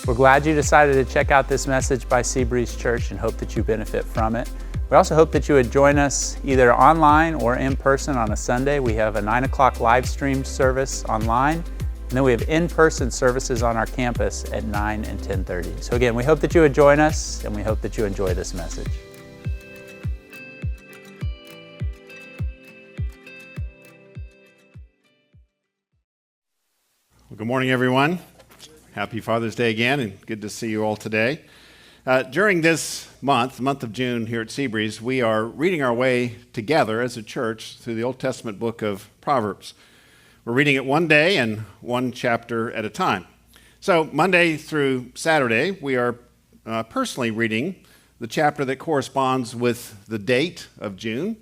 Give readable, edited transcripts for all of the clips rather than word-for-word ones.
We're glad you decided to check out this message by Seabreeze Church and hope that you benefit from it. We also hope that you would join us either online or in person on a Sunday. We have a 9 o'clock live stream service online, and then we have in-person services on our campus at 9 and 10:30. So again, we hope that you would join us, and we hope that you enjoy this message. Well, good morning, everyone. Happy Father's Day again, and good to see you all today. During this month, the month of June here at Seabreeze, we are reading our way together as a church through the Old Testament book of Proverbs. We're reading it one day and one chapter at a time. So Monday through Saturday, we are personally reading the chapter that corresponds with the date of June.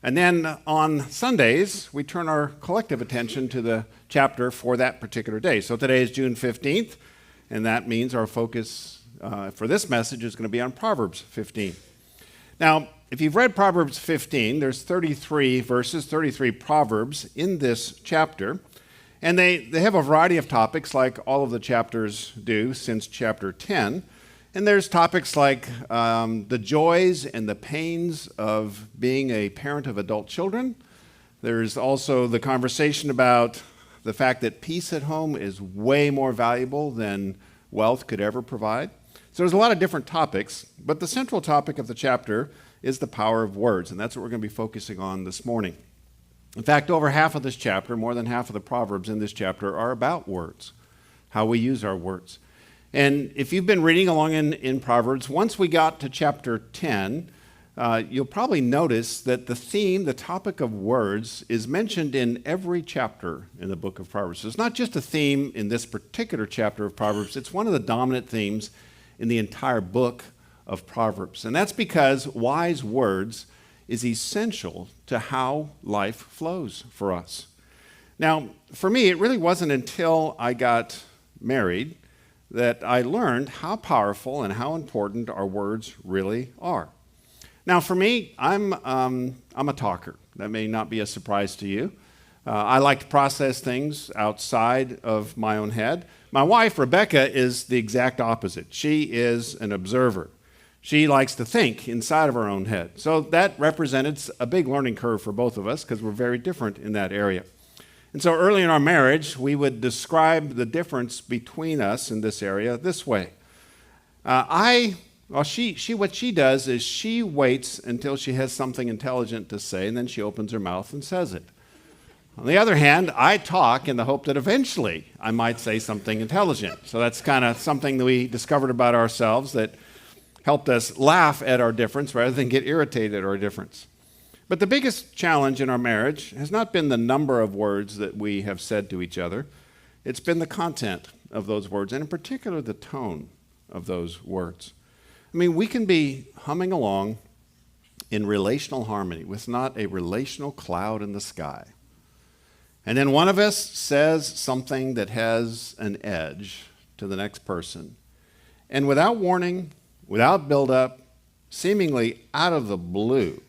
And then on Sundays, we turn our collective attention to the chapter for that particular day. So today is June 15th, and that means our focus for this message is going to be on Proverbs 15. Now, if you've read Proverbs 15, there's 33 verses, 33 proverbs in this chapter, and they have a variety of topics like all of the chapters do since chapter 10. And there's topics like the joys and the pains of being a parent of adult children. There's also the conversation about the fact that peace at home is way more valuable than wealth could ever provide. So there's a lot of different topics, but the central topic of the chapter is the power of words, and that's what we're going to be focusing on this morning. In fact, over half of this chapter, more than half of the proverbs in this chapter are about words, how we use our words. And if you've been reading along in Proverbs, once we got to chapter 10, you'll probably notice that the theme, the topic of words, is mentioned in every chapter in the book of Proverbs. So it's not just a theme in this particular chapter of Proverbs, it's one of the dominant themes in the entire book of Proverbs. And that's because wise words is essential to how life flows for us. Now, for me, it really wasn't until I got married that I learned how powerful and how important our words really are. Now, for me, I'm a talker. That may not be a surprise to you. I like to process things outside of my own head. My wife, Rebecca, is the exact opposite. She is an observer. She likes to think inside of her own head. So that represented a big learning curve for both of us because we're very different in that area. And so early in our marriage, we would describe the difference between us in this area this way. What she does is she waits until she has something intelligent to say, and then she opens her mouth and says it. On the other hand, I talk in the hope that eventually I might say something intelligent. So that's kind of something that we discovered about ourselves that helped us laugh at our difference rather than get irritated at our difference. But the biggest challenge in our marriage has not been the number of words that we have said to each other. It's been the content of those words, and in particular, the tone of those words. I mean, we can be humming along in relational harmony with not a relational cloud in the sky. And then one of us says something that has an edge to the next person. And without warning, without build-up, seemingly out of the blue,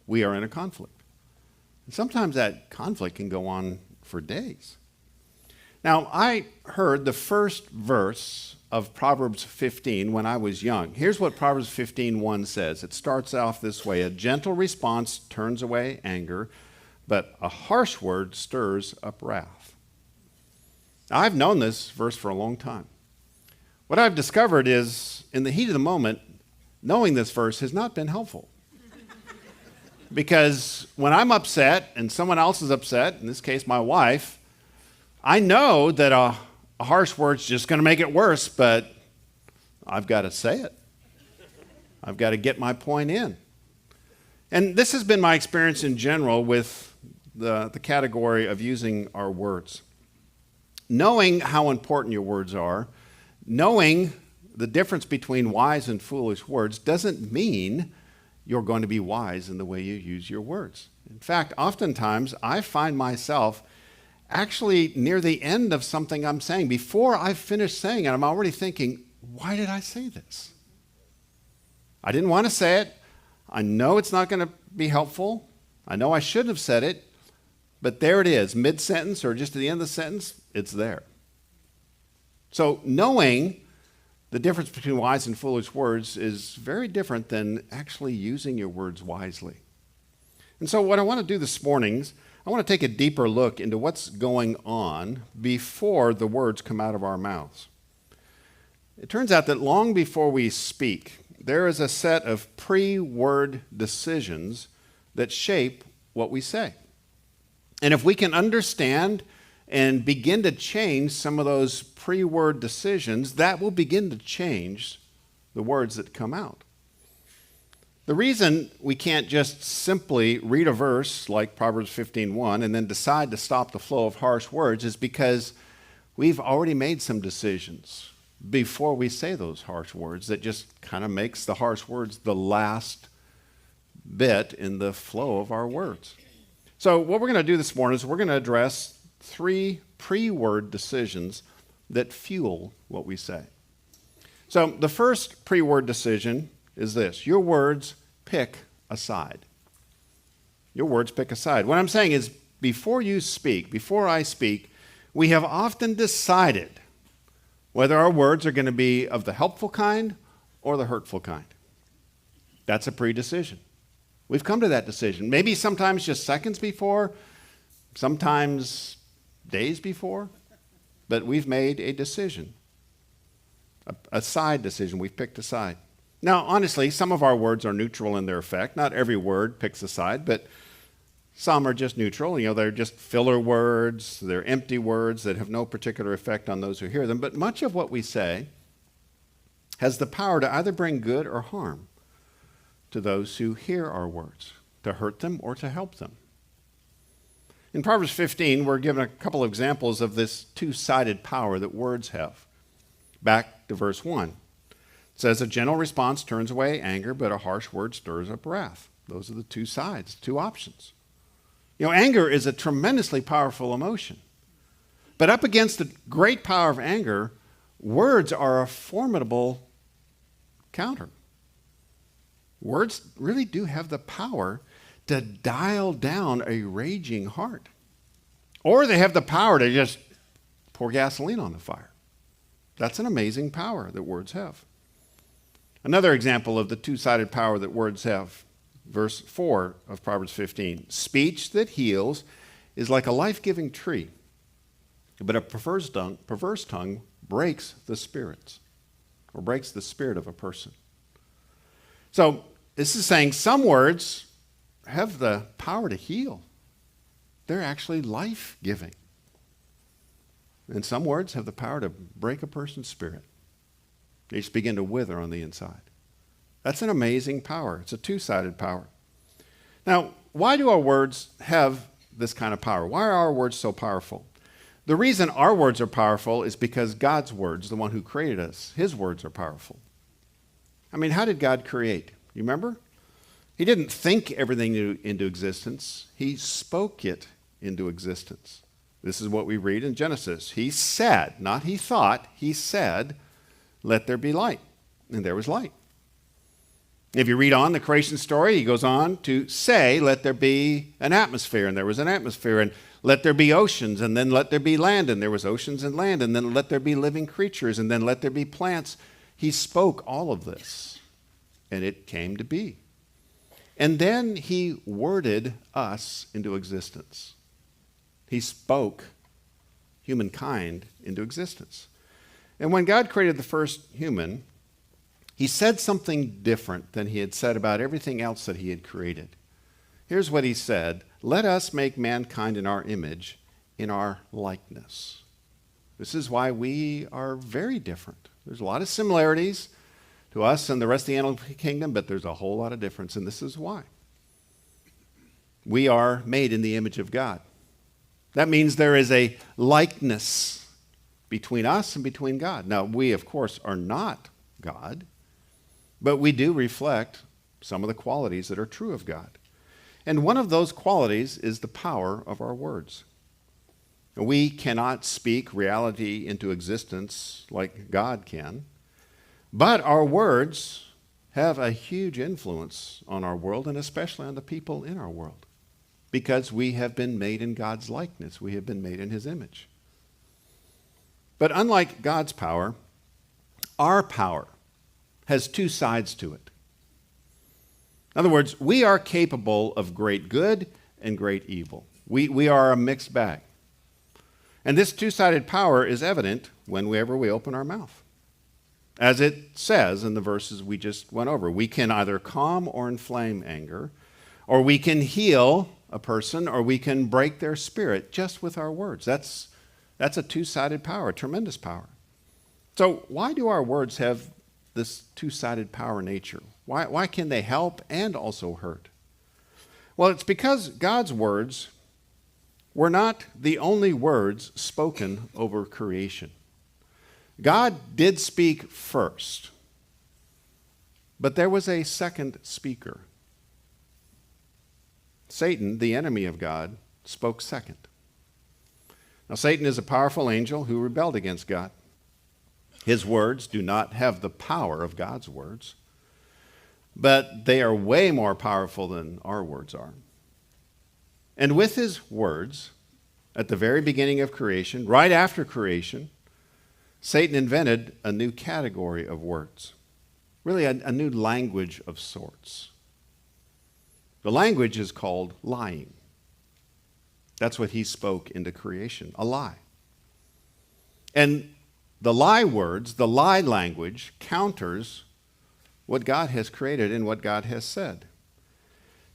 we are in a conflict. And sometimes that conflict can go on for days. Now, I heard the first verse of Proverbs 15 when I was young. Here's what Proverbs 15:1 says. It starts off this way: a gentle response turns away anger, but a harsh word stirs up wrath. Now, I've known this verse for a long time. What I've discovered is, in the heat of the moment, knowing this verse has not been helpful. Because when I'm upset and someone else is upset, in this case my wife, I know that a harsh word's just going to make it worse, but I've got to say it. I've got to get my point in. And this has been my experience in general with the category of using our words. Knowing how important your words are, knowing the difference between wise and foolish words doesn't mean you're going to be wise in the way you use your words. In fact, oftentimes I find myself actually near the end of something I'm saying. Before I've finished saying it, I'm already thinking, why did I say this? I didn't want to say it. I know it's not going to be helpful. I know I shouldn't have said it, but there it is, mid-sentence or just at the end of the sentence, it's there. So knowing The difference between wise and foolish words is very different than actually using your words wisely. And so what I want to do this morning is I want to take a deeper look into what's going on before the words come out of our mouths. It turns out that long before we speak, there is a set of pre-word decisions that shape what we say. And if we can understand and begin to change some of those pre-word decisions, that will begin to change the words that come out. The reason we can't just simply read a verse like Proverbs 15:1 and then decide to stop the flow of harsh words is because we've already made some decisions before we say those harsh words that just kind of makes the harsh words the last bit in the flow of our words. So what we're going to do this morning is we're going to address 3 pre-word decisions that fuel what we say. So the first pre-word decision is this: your words pick a side. Your words pick a side. What I'm saying is, before you speak, before I speak, we have often decided whether our words are going to be of the helpful kind or the hurtful kind. That's a pre-decision. We've come to that decision. Maybe sometimes just seconds before, sometimes days before, but we've made a decision, a side decision. We've picked a side. Now, honestly, some of our words are neutral in their effect. Not every word picks a side, but some are just neutral. They're just filler words. They're empty words that have no particular effect on those who hear them. But much of what we say has the power to either bring good or harm to those who hear our words, to hurt them or to help them. In Proverbs 15, we're given a couple of examples of this two-sided power that words have. Back to verse 1. It says, a gentle response turns away anger, but a harsh word stirs up wrath. Those are the two sides, two options. Anger is a tremendously powerful emotion. But up against the great power of anger, words are a formidable counter. Words really do have the power to dial down a raging heart. Or they have the power to just pour gasoline on the fire. That's an amazing power that words have. Another example of the two-sided power that words have, verse 4 of Proverbs 15. Speech that heals is like a life-giving tree, but a perverse tongue breaks the spirits, or breaks the spirit of a person. So this is saying some words have the power to heal. They're actually life-giving. And some words have the power to break a person's spirit. They just begin to wither on the inside. That's an amazing power. It's a two-sided power. Now, why do our words have this kind of power? Why are our words so powerful? The reason our words are powerful is because God's words, the one who created us, his words are powerful. I mean, how did God create? You remember? He didn't think everything into existence. He spoke it into existence. This is what we read in Genesis. He said, not he thought, he said, let there be light. And there was light. If you read on the creation story, he goes on to say, let there be an atmosphere. And there was an atmosphere. And let there be oceans. And then let there be land. And there was oceans and land. And then let there be living creatures. And then let there be plants. He spoke all of this. And it came to be. And then he worded us into existence. He spoke humankind into existence. And when God created the first human, he said something different than he had said about everything else that he had created. Here's what he said: let us make mankind in our image, in our likeness. This is why we are very different. There's a lot of similarities to us and the rest of the animal kingdom, but there's a whole lot of difference, and this is why. We are made in the image of God. That means there is a likeness between us and between God. Now, we, of course, are not God, but we do reflect some of the qualities that are true of God. And one of those qualities is the power of our words. We cannot speak reality into existence like God can, but our words have a huge influence on our world, and especially on the people in our world, because we have been made in God's likeness. We have been made in his image. But unlike God's power, our power has two sides to it. In other words, we are capable of great good and great evil. We are a mixed bag. And this two-sided power is evident whenever we open our mouth. As it says in the verses we just went over, we can either calm or inflame anger, or we can heal a person, or we can break their spirit just with our words. That's a two-sided power, a tremendous power. So why do our words have this two-sided power nature? Why can they help and also hurt? Well, it's because God's words were not the only words spoken over creation. God did speak first, but there was a second speaker. Satan, the enemy of God, spoke second. Now, Satan is a powerful angel who rebelled against God. His words do not have the power of God's words, but they are way more powerful than our words are. And with his words, at the very beginning of creation, right after creation, Satan invented a new category of words, really a new language of sorts. The language is called lying. That's what he spoke into creation, a lie. And the lie words, the lie language, counters what God has created and what God has said.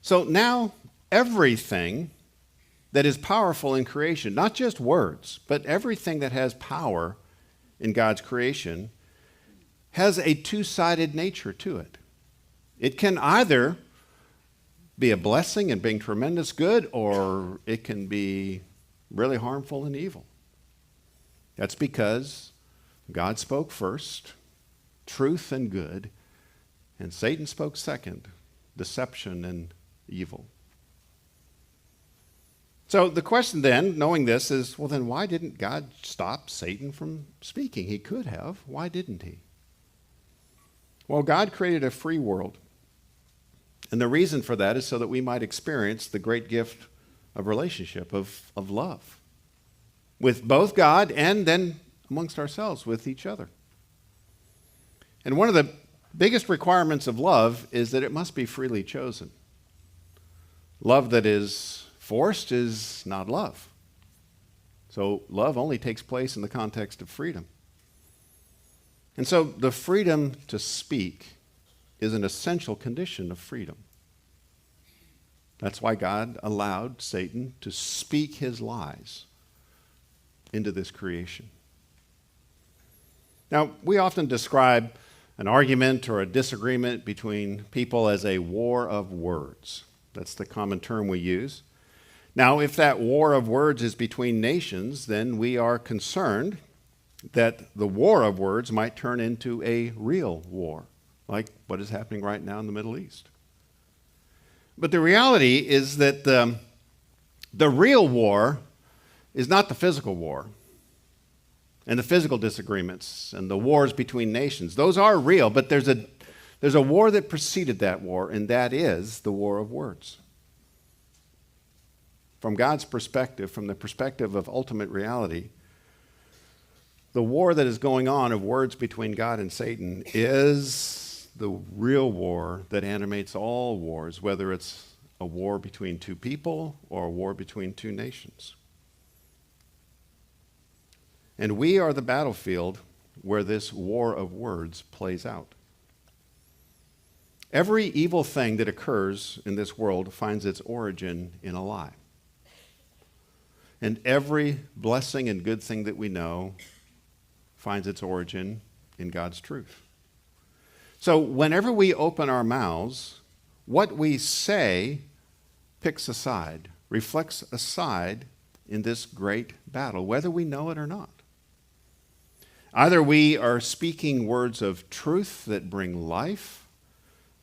So now everything that is powerful in creation, not just words, but everything that has power in God's creation, has a two-sided nature to it. It can either be a blessing and bring tremendous good, or it can be really harmful and evil. That's because God spoke first, truth and good, and Satan spoke second, deception and evil. So the question then, knowing this, is, well, then why didn't God stop Satan from speaking? He could have. Why didn't he? Well, God created a free world. And the reason for that is so that we might experience the great gift of relationship, of love, with both God and then amongst ourselves with each other. And one of the biggest requirements of love is that it must be freely chosen. Love that is forced is not love. So love only takes place in the context of freedom. And so the freedom to speak is an essential condition of freedom. That's why God allowed Satan to speak his lies into this creation. Now, we often describe an argument or a disagreement between people as a war of words. That's the common term we use. Now, if that war of words is between nations, then we are concerned that the war of words might turn into a real war, like what is happening right now in the Middle East. But the reality is that the real war is not the physical war and the physical disagreements and the wars between nations. Those are real, but there's a war that preceded that war, and that is the war of words. From God's perspective, from the perspective of ultimate reality, the war that is going on of words between God and Satan is the real war that animates all wars, whether it's a war between two people or a war between two nations. And we are the battlefield where this war of words plays out. Every evil thing that occurs in this world finds its origin in a lie. And every blessing and good thing that we know finds its origin in God's truth. So whenever we open our mouths, what we say picks a side, reflects a side in this great battle, whether we know it or not. Either we are speaking words of truth that bring life,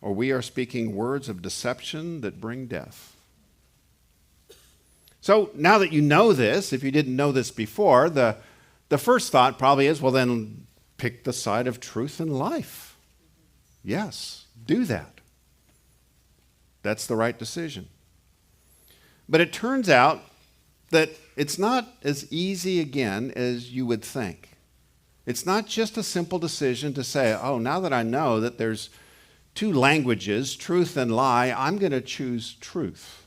or we are speaking words of deception that bring death. So now that you know this, if you didn't know this before, the first thought probably is, well, then pick the side of truth and life. Yes, do that. That's the right decision. But it turns out that it's not as easy again as you would think. It's not just a simple decision to say, oh, now that I know that there's two languages, truth and lie, I'm going to choose truth.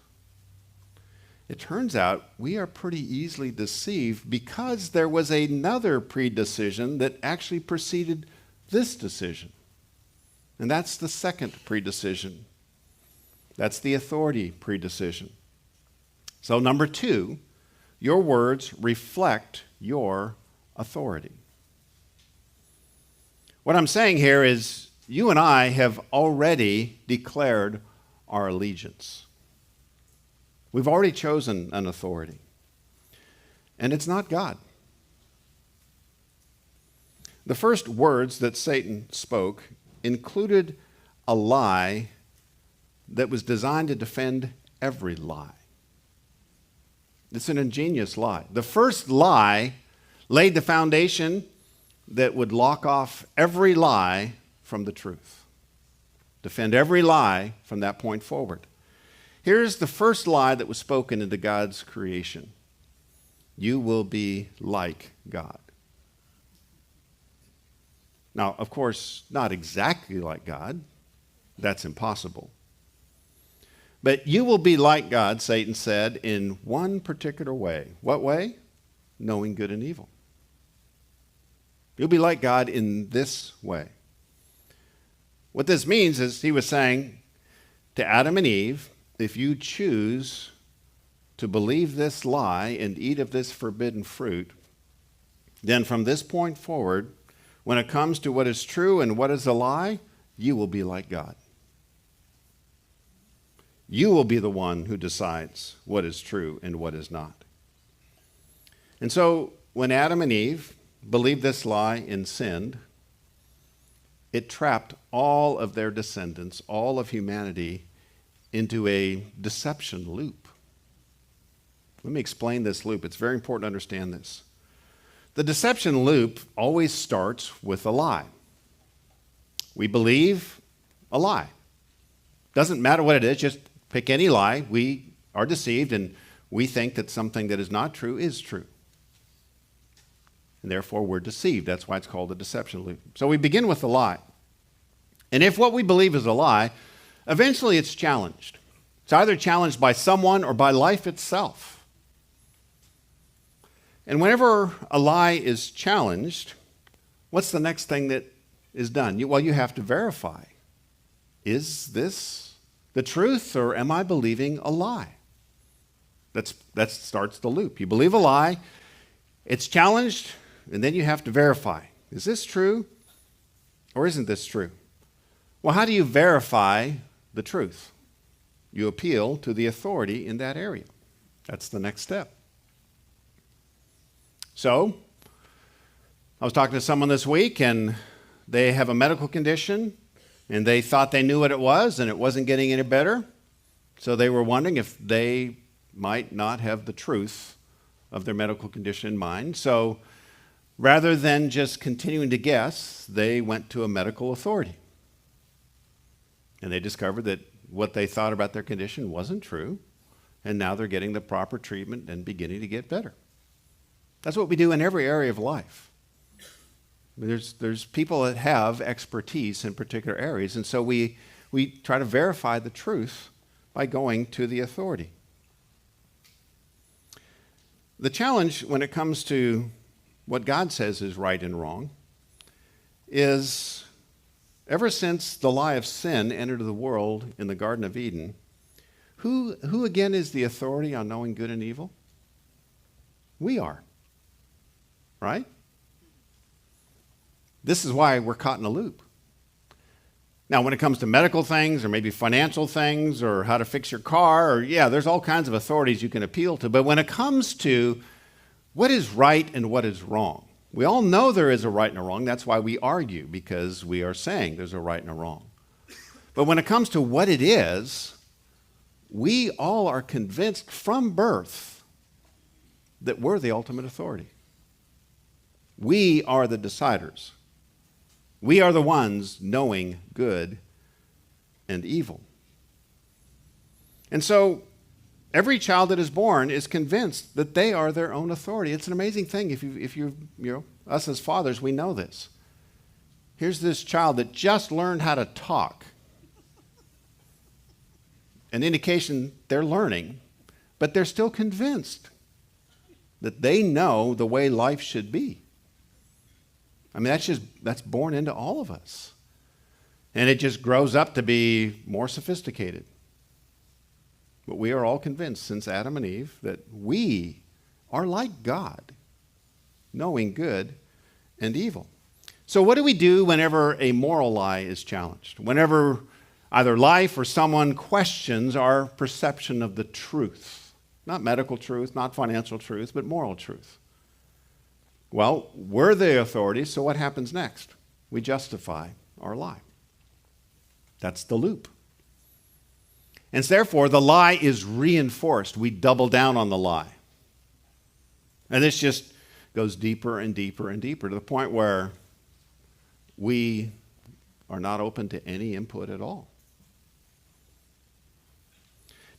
It turns out we are pretty easily deceived because there was another predecision that actually preceded this decision. And that's the second predecision. That's the authority predecision. So number 2, your words reflect your authority. What I'm saying here is you and I have already declared our allegiance. We've already chosen an authority. And it's not God. The first words that Satan spoke included a lie that was designed to defend every lie. It's an ingenious lie. The first lie laid the foundation that would lock off every lie from the truth. Defend every lie from that point forward. Here's the first lie that was spoken into God's creation. You will be like God. Now, of course, not exactly like God. That's impossible. But you will be like God, Satan said, in one particular way. What way? Knowing good and evil. You'll be like God in this way. What this means is he was saying to Adam and Eve, if you choose to believe this lie and eat of this forbidden fruit, then from this point forward, when it comes to what is true and what is a lie, you will be like God. You will be the one who decides what is true and what is not. And so when Adam and Eve believed this lie and sinned, it trapped all of their descendants, all of humanity, into a deception loop. Let me explain this loop. It's very important to understand this. The deception loop always starts with a lie. We believe a lie. Doesn't matter what it is, just pick any lie. We are deceived and we think that something that is not true is true. And therefore we're deceived. That's why it's called a deception loop. So we begin with a lie. And if what we believe is a lie, eventually it's challenged. It's either challenged by someone or by life itself. And whenever a lie is challenged, what's the next thing that is done? You have to verify. Is this the truth or am I believing a lie? That starts the loop. You believe a lie, it's challenged, and then you have to verify. Is this true or isn't this true? Well, how do you verify the truth? You appeal to the authority in that area. That's the next step. So, I was talking to someone this week, and they have a medical condition, and they thought they knew what it was, and it wasn't getting any better. So they were wondering if they might not have the truth of their medical condition in mind. So rather than just continuing to guess, they went to a medical authority. And they discovered that what they thought about their condition wasn't true, and now they're getting the proper treatment and beginning to get better. That's what we do in every area of life. There's people that have expertise in particular areas, and so we try to verify the truth by going to the authority. The challenge when it comes to what God says is right and wrong is ever since the lie of sin entered the world in the Garden of Eden, who again is the authority on knowing good and evil? We are. Right? This is why we're caught in a loop. Now, when it comes to medical things or maybe financial things or how to fix your car, or there's all kinds of authorities you can appeal to. But when it comes to what is right and what is wrong, we all know there is a right and a wrong. That's why we argue, because we are saying there's a right and a wrong. But when it comes to what it is, we all are convinced from birth that we're the ultimate authority. We are the deciders. We are the ones knowing good and evil. And so every child that is born is convinced that they are their own authority. It's an amazing thing if you Us as fathers, we know this. Here's this child that just learned how to talk. An indication they're learning, but they're still convinced that they know the way life should be. I mean, that's born into all of us. And it just grows up to be more sophisticated. But we are all convinced since Adam and Eve that we are like God, knowing good and evil. So what do we do whenever a moral lie is challenged? Whenever either life or someone questions our perception of the truth? Not medical truth, not financial truth, but moral truth. Well, we're the authority, so what happens next? We justify our lie. That's the loop. And therefore, the lie is reinforced. We double down on the lie. And this just goes deeper and deeper and deeper to the point where we are not open to any input at all.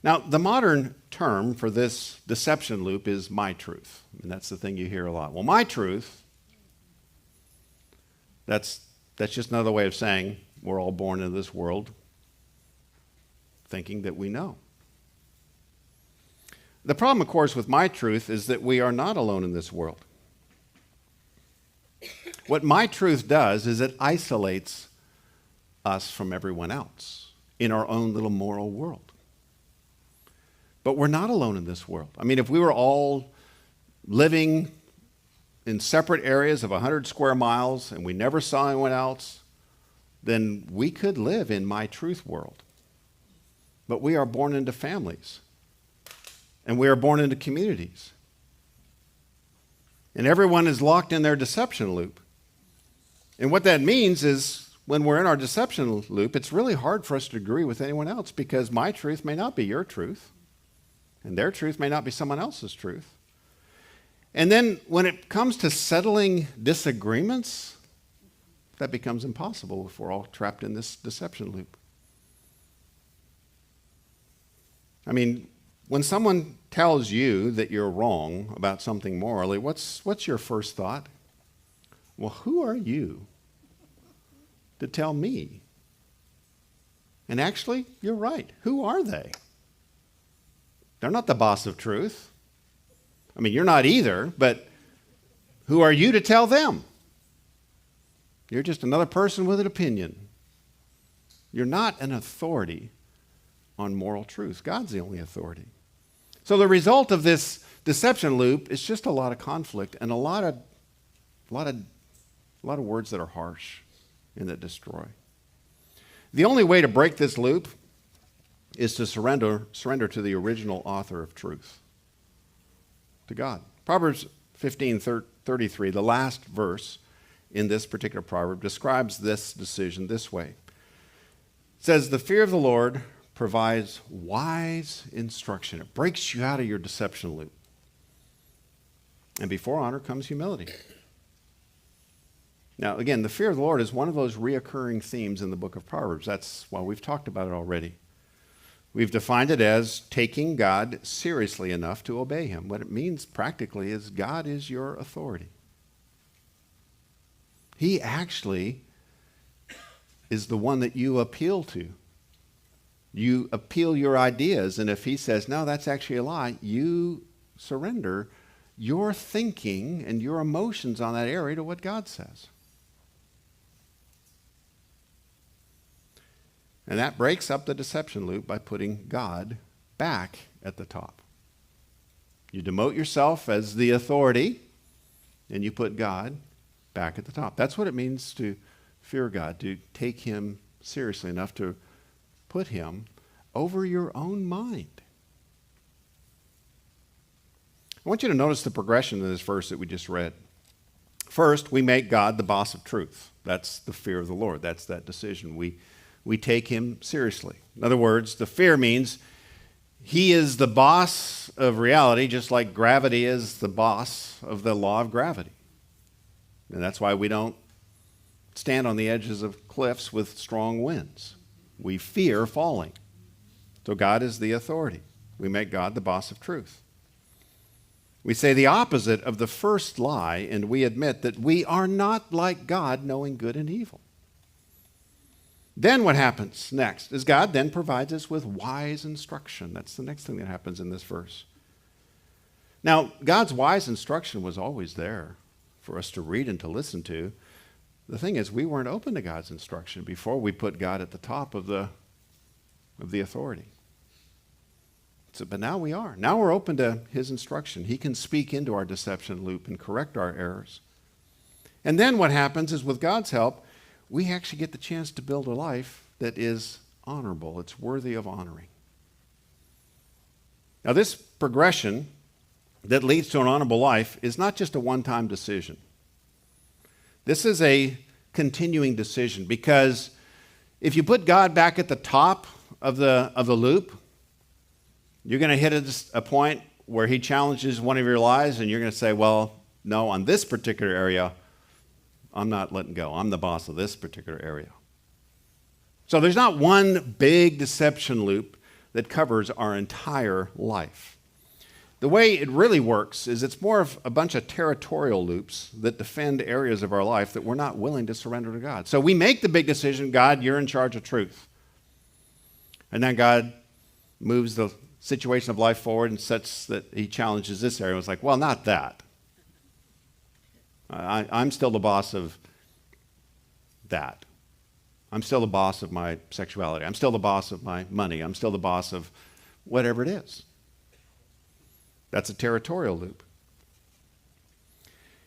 Now, the modern term for this deception loop is my truth. And that's the thing you hear a lot. Well, my truth, that's just another way of saying we're all born into this world thinking that we know. The problem, of course, with my truth is that we are not alone in this world. What my truth does is it isolates us from everyone else in our own little moral world. But we're not alone in this world. I mean, if we were all living in separate areas of 100 square miles and we never saw anyone else, then we could live in my truth world. But we are born into families. And we are born into communities. And everyone is locked in their deception loop. And what that means is when we're in our deception loop, it's really hard for us to agree with anyone else because my truth may not be your truth. And their truth may not be someone else's truth. And then when it comes to settling disagreements, that becomes impossible if we're all trapped in this deception loop. I mean, when someone tells you that you're wrong about something morally, what's your first thought? Well, who are you to tell me? And actually, you're right. Who are they? They're not the boss of truth. I mean, you're not either, but who are you to tell them? You're just another person with an opinion. You're not an authority on moral truth. God's the only authority. So the result of this deception loop is just a lot of conflict and a lot of words that are harsh and that destroy. The only way to break this loop is to surrender to the original author of truth, to God. Proverbs 15:33, the last verse in this particular proverb, describes this decision this way. It says, "The fear of the Lord provides wise instruction." It breaks you out of your deception loop. And before honor comes humility. Now, again, the fear of the Lord is one of those reoccurring themes in the book of Proverbs. That's why we've talked about it already. We've defined it as taking God seriously enough to obey him. What it means practically is God is your authority. He actually is the one that you appeal to. You appeal your ideas, and if he says, no, that's actually a lie, you surrender your thinking and your emotions on that area to what God says. And that breaks up the deception loop by putting God back at the top. You demote yourself as the authority, and you put God back at the top. That's what it means to fear God, to take him seriously enough to put him over your own mind. I want you to notice the progression in this verse that we just read. First, we make God the boss of truth. That's the fear of the Lord. That's that decision. We take him seriously. In other words, the fear means he is the boss of reality, just like gravity is the boss of the law of gravity. And that's why we don't stand on the edges of cliffs with strong winds. We fear falling. So God is the authority. We make God the boss of truth. We say the opposite of the first lie, and we admit that we are not like God, knowing good and evil. Then what happens next is God then provides us with wise instruction. That's the next thing that happens in this verse. Now, God's wise instruction was always there for us to read and to listen to. The thing is, we weren't open to God's instruction before we put God at the top of the authority. But now we are. Now we're open to his instruction. He can speak into our deception loop and correct our errors. And then what happens is, with God's help, we actually get the chance to build a life that is honorable. It's worthy of honoring. Now, this progression that leads to an honorable life is not just a one-time decision. This is a continuing decision, because if you put God back at the top of the loop, you're going to hit a point where he challenges one of your lies, and you're going to say, well, no, on this particular area, I'm not letting go. I'm the boss of this particular area. So there's not one big deception loop that covers our entire life. The way it really works is it's more of a bunch of territorial loops that defend areas of our life that we're not willing to surrender to God. So we make the big decision, God, you're in charge of truth. And then God moves the situation of life forward and such that he challenges this area. It's like, well, not that. I'm still the boss of that. I'm still the boss of my sexuality. I'm still the boss of my money. I'm still the boss of whatever it is. That's a territorial loop.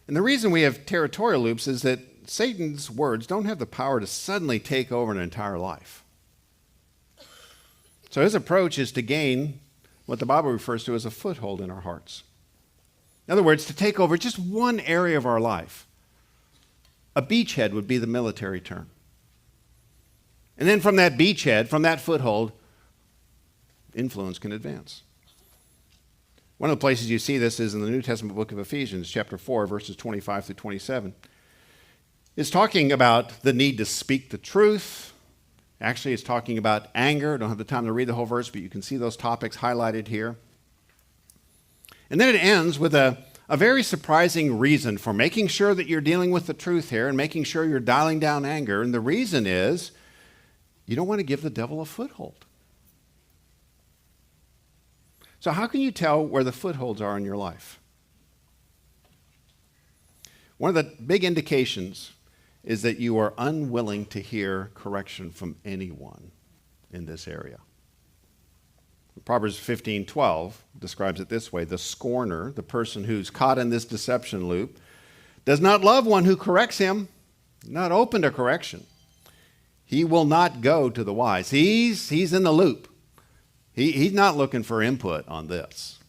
And the reason we have territorial loops is that Satan's words don't have the power to suddenly take over an entire life. So his approach is to gain what the Bible refers to as a foothold in our hearts. In other words, to take over just one area of our life. A beachhead would be the military term. And then from that beachhead, from that foothold, influence can advance. One of the places you see this is in the New Testament book of Ephesians, chapter 4, verses 25 through 27. It's talking about the need to speak the truth. Actually, it's talking about anger. I don't have the time to read the whole verse, but you can see those topics highlighted here. And then it ends with a very surprising reason for making sure that you're dealing with the truth here and making sure you're dialing down anger. And the reason is you don't want to give the devil a foothold. So how can you tell where the footholds are in your life? One of the big indications is that you are unwilling to hear correction from anyone in this area. Proverbs 15:12 describes it this way: the scorner, the person who's caught in this deception loop, does not love one who corrects him, not open to correction. He will not go to the wise. He's in the loop. He's not looking for input on this.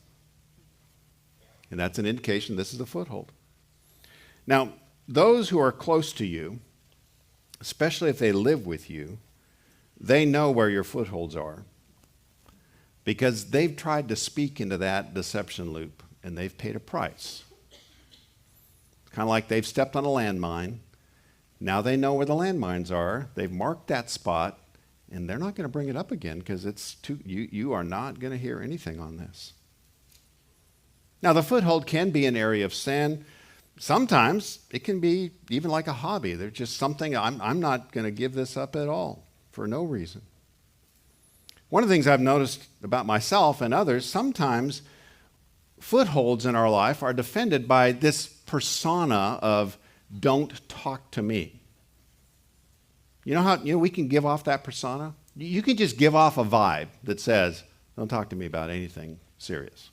And that's an indication this is a foothold. Now, those who are close to you, especially if they live with you, they know where your footholds are, because they've tried to speak into that deception loop, and they've paid a price. It's kind of like they've stepped on a landmine. Now they know where the landmines are. They've marked that spot, and they're not going to bring it up again, because you are not going to hear anything on this. Now, the foothold can be an area of sin. Sometimes it can be even like a hobby. There's just something, I'm not going to give this up at all for no reason. One of the things I've noticed about myself and others, sometimes footholds in our life are defended by this persona of don't talk to me. You know how we can give off that persona? You can just give off a vibe that says, don't talk to me about anything serious.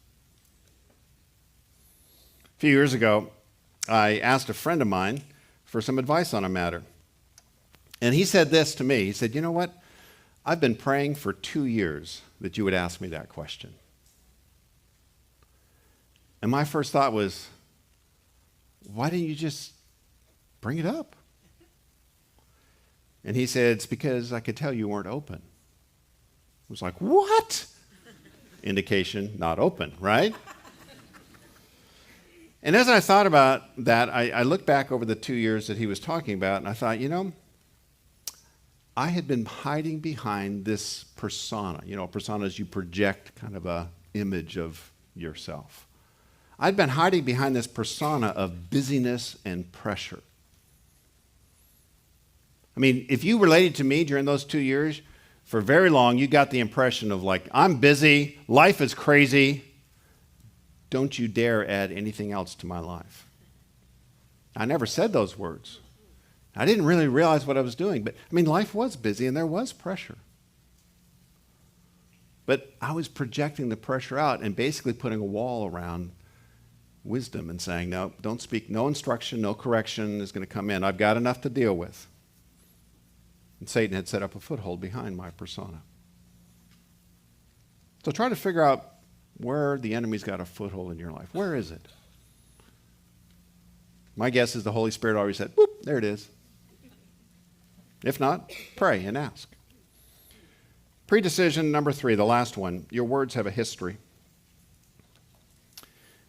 A few years ago, I asked a friend of mine for some advice on a matter. And he said this to me. He said, you know what? I've been praying for 2 years that you would ask me that question. And my first thought was, why didn't you just bring it up? And he said, it's because I could tell you weren't open. I was like, what? Indication, not open, right? And as I thought about that, I looked back over the 2 years that he was talking about, and I thought, I had been hiding behind this persona. Persona is you project kind of a image of yourself. I'd been hiding behind this persona of busyness and pressure. I mean, if you related to me during those 2 years, for very long, you got the impression of like, I'm busy, life is crazy, don't you dare add anything else to my life. I never said those words. I didn't really realize what I was doing, but I mean, life was busy and there was pressure. But I was projecting the pressure out and basically putting a wall around wisdom and saying, no, don't speak, no instruction, no correction is going to come in. I've got enough to deal with. And Satan had set up a foothold behind my persona. So try to figure out where the enemy's got a foothold in your life. Where is it? My guess is the Holy Spirit already said, whoop, there it is. If not, pray and ask. Predecision number 3, the last one. Your words have a history.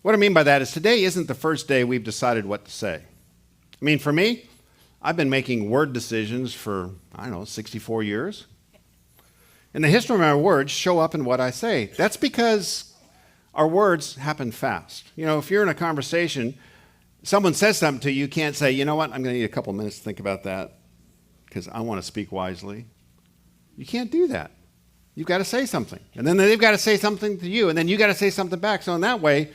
What I mean by that is today isn't the first day we've decided what to say. I mean, for me, I've been making word decisions for, 64 years. And the history of my words show up in what I say. That's because our words happen fast. If you're in a conversation, someone says something to you, you can't say, you know what, I'm going to need a couple minutes to think about that because I want to speak wisely. You can't do that. You've got to say something. And then they've got to say something to you, and then you got to say something back. So in that way,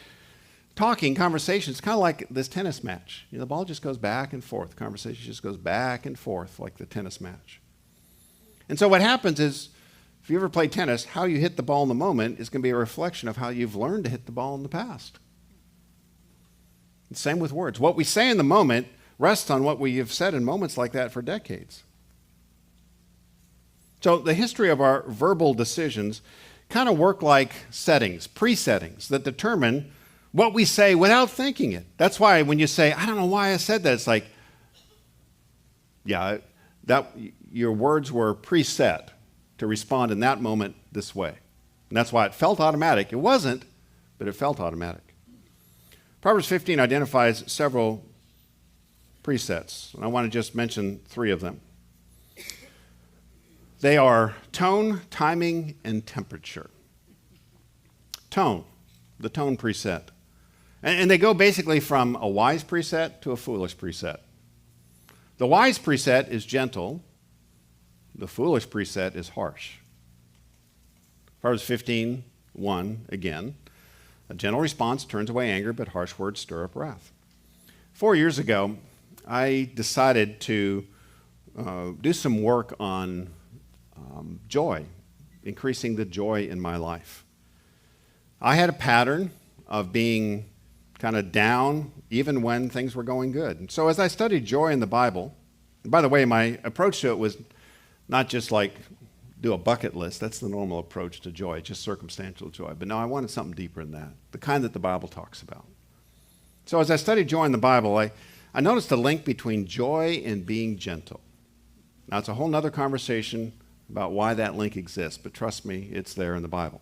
conversation, it's kind of like this tennis match. The ball just goes back and forth. The conversation just goes back and forth like the tennis match. And so what happens is, if you ever play tennis, how you hit the ball in the moment is going to be a reflection of how you've learned to hit the ball in the past. The same with words. What we say in the moment rests on what we have said in moments like that for decades. So the history of our verbal decisions kind of work like settings, pre-settings that determine what we say without thinking it. That's why when you say, I don't know why I said that, it's like, yeah, that your words were preset to respond in that moment this way. And that's why it felt automatic. It wasn't, but it felt automatic. Proverbs 15 identifies several presets, and I want to just mention 3 of them. They are tone, timing, and temperature. Tone, the tone preset. And they go basically from a wise preset to a foolish preset. The wise preset is gentle. The foolish preset is harsh. Proverbs 15:1 again. A gentle response turns away anger, but harsh words stir up wrath. 4 years ago, I decided to do some work on joy, increasing the joy in my life. I had a pattern of being kind of down even when things were going good. And so as I studied joy in the Bible, and by the way, my approach to it was not just like do a bucket list. That's the normal approach to joy, just circumstantial joy. But no, I wanted something deeper than that, the kind that the Bible talks about. So as I studied joy in the Bible, I noticed a link between joy and being gentle. Now, it's a whole other conversation about why that link exists, but trust me, it's there in the Bible.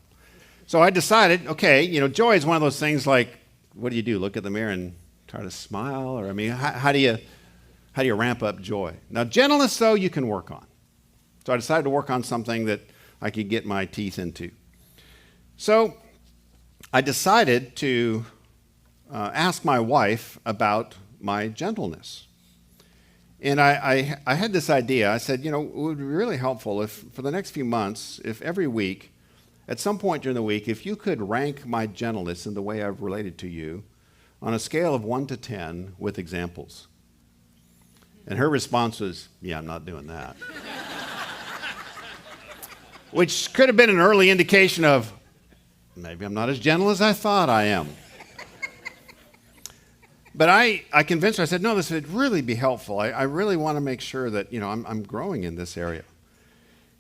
So I decided, okay, joy is one of those things like, what do? Look at the mirror and try to smile? Or, how do you ramp up joy? Now, gentleness, though, you can work on. So I decided to work on something that I could get my teeth into. So I decided to ask my wife about my gentleness. And I had this idea. I said, it would be really helpful if for the next few months, if every week, at some point during the week, if you could rank my gentleness in the way I've related to you on a scale of 1 to 10 with examples. And her response was, yeah, I'm not doing that. Which could have been an early indication of, maybe I'm not as gentle as I thought I am. But I convinced her, I said, no, this would really be helpful. I really want to make sure that, I'm growing in this area.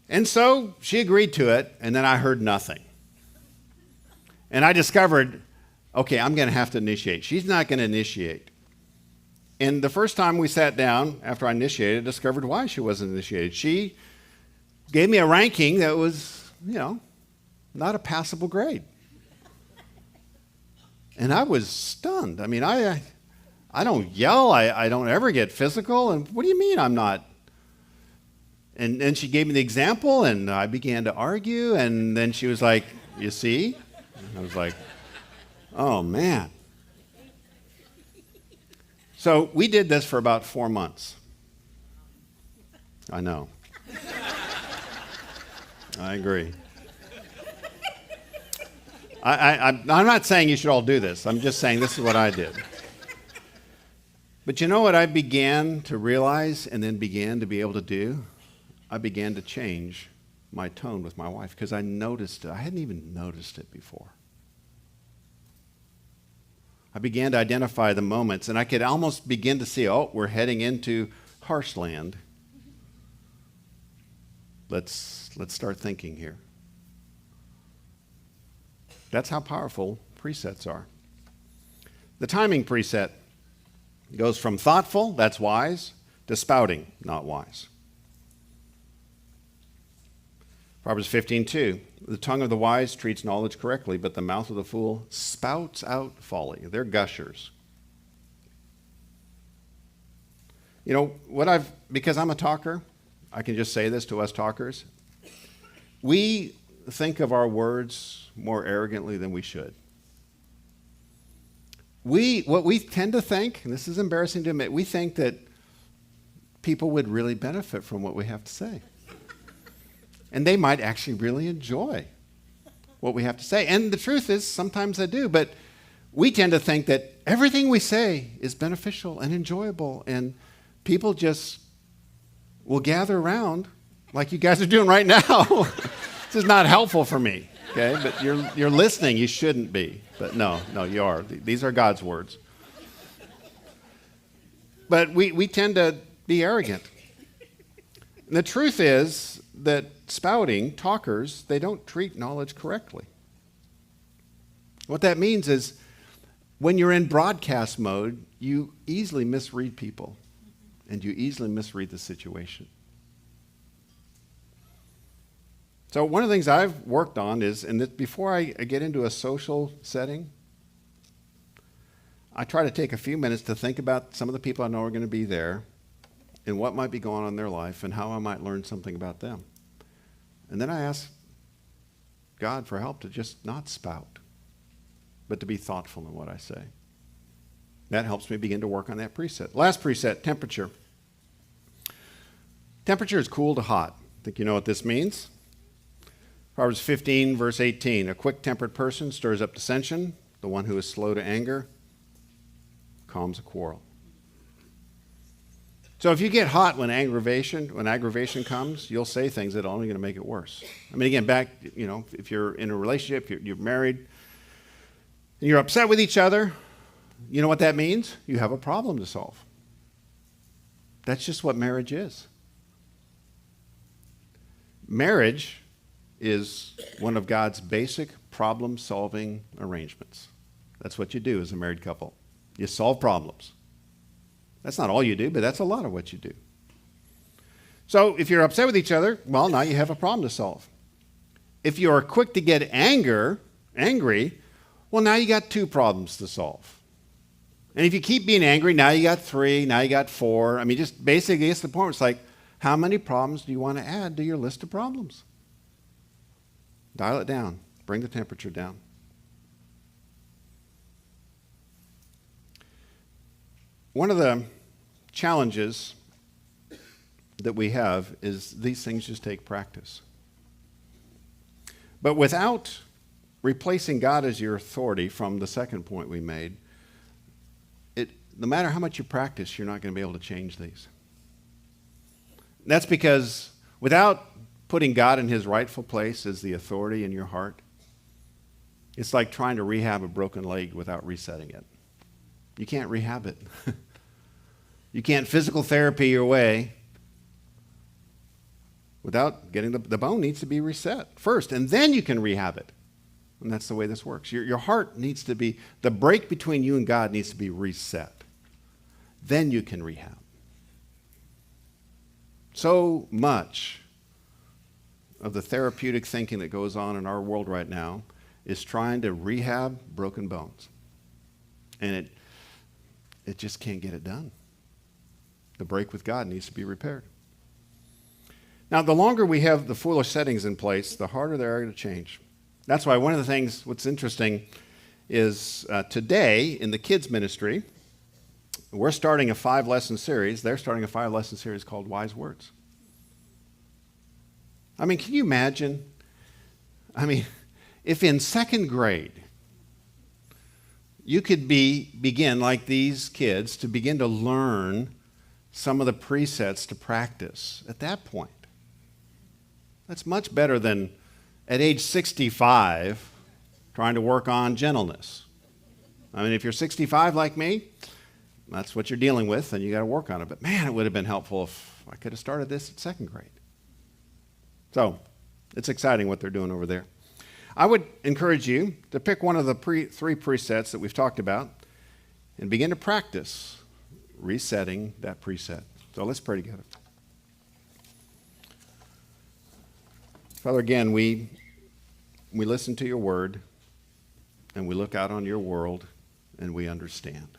And so she agreed to it, and then I heard nothing. And I discovered, okay, I'm going to have to initiate. She's not going to initiate. And the first time we sat down, after I initiated, I discovered why she wasn't initiated. She gave me a ranking that was, not a passable grade. And I was stunned. I don't yell. I don't ever get physical. And what do you mean I'm not? And then she gave me the example, and I began to argue. And then she was like, you see? And I was like, oh, man. So we did this for about 4 months. I know. I agree. I'm not saying you should all do this. I'm just saying this is what I did. But you know what I began to realize and then began to be able to do? I began to change my tone with my wife because I noticed it. I hadn't even noticed it before. I began to identify the moments, and I could almost begin to see, oh, we're heading into harsh land. Let's start thinking here. That's how powerful presets are. The timing preset goes from thoughtful, that's wise, to spouting, not wise. Proverbs 15:2, the tongue of the wise treats knowledge correctly, but the mouth of the fool spouts out folly. They're gushers. You know, because I'm a talker, I can just say this to us talkers. We think of our words more arrogantly than we should. What we tend to think, and this is embarrassing to admit, we think that people would really benefit from what we have to say. And they might actually really enjoy what we have to say. And the truth is, sometimes they do, but we tend to think that everything we say is beneficial and enjoyable, and people just will gather around like you guys are doing right now. This is not helpful for me, okay? But you're listening. You shouldn't be. But no, you are. These are God's words. But we tend to be arrogant. And the truth is that spouting, talkers, they don't treat knowledge correctly. What that means is when you're in broadcast mode, you easily misread people and you easily misread the situation. So one of the things I've worked on is, and before I get into a social setting, I try to take a few minutes to think about some of the people I know are going to be there and what might be going on in their life and how I might learn something about them. And then I ask God for help to just not spout, but to be thoughtful in what I say. That helps me begin to work on that preset. Last preset, temperature. Temperature is cool to hot. Think you know what this means? Proverbs 15, verse 18. A quick-tempered person stirs up dissension. The one who is slow to anger calms a quarrel. So if you get hot when aggravation comes, you'll say things that are only going to make it worse. I mean, again, if you're in a relationship, you're married, and you're upset with each other, you know what that means? You have a problem to solve. That's just what marriage is. Marriage is one of God's basic problem-solving arrangements. That's what you do as a married couple. You solve problems. That's not all you do, but that's a lot of what you do. So if you're upset with each other, well, now you have a problem to solve. If you are quick to get angry, well, now you got 2 problems to solve. And if you keep being angry, now you got 3, now you got 4. I mean, just basically it's the point where it's like, how many problems do you want to add to your list of problems? Dial it down. Bring the temperature down. One of the challenges that we have is these things just take practice. But without replacing God as your authority from the second point we made, no matter how much you practice, you're not going to be able to change these. That's because without putting God in his rightful place as the authority in your heart, it's like trying to rehab a broken leg without resetting it. You can't rehab it. You can't physical therapy your way without getting the bone needs to be reset first, and then you can rehab it. And that's the way this works. Your heart needs to be, the break between you and God needs to be reset. Then you can rehab. So much of the therapeutic thinking that goes on in our world right now is trying to rehab broken bones. And it just can't get it done. The break with God needs to be repaired. Now, the longer we have the foolish settings in place, the harder they are to change. That's why one of the things, what's interesting, is today in the kids' ministry, We're starting a 5-lesson series. They're starting a 5-lesson series called Wise Words. I mean, can you imagine? I mean, if in second grade you could begin like these kids to begin to learn some of the precepts to practice at that point. That's much better than at age 65 trying to work on gentleness. I mean, if you're 65 like me, that's what you're dealing with, and you got to work on it. But man, it would have been helpful if I could have started this at second grade. So it's exciting what they're doing over there. I would encourage you to pick one of the 3 presets that we've talked about and begin to practice resetting that preset. So let's pray together. Father, again, we listen to your word, and we look out on your world, and we understand.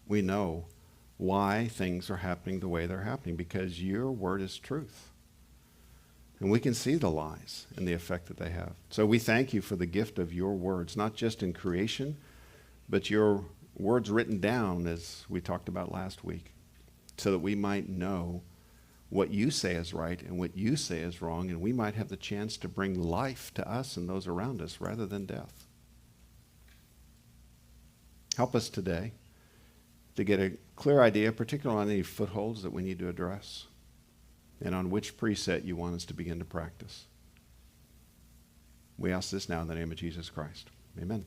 We know why things are happening the way they're happening, because your word is truth. And we can see the lies and the effect that they have. So we thank you for the gift of your words, not just in creation, but your words written down, as we talked about last week, so that we might know what you say is right and what you say is wrong, and we might have the chance to bring life to us and those around us rather than death. Help us today to get a clear idea, particularly on any footholds that we need to address, and on which preset you want us to begin to practice. We ask this now in the name of Jesus Christ. Amen.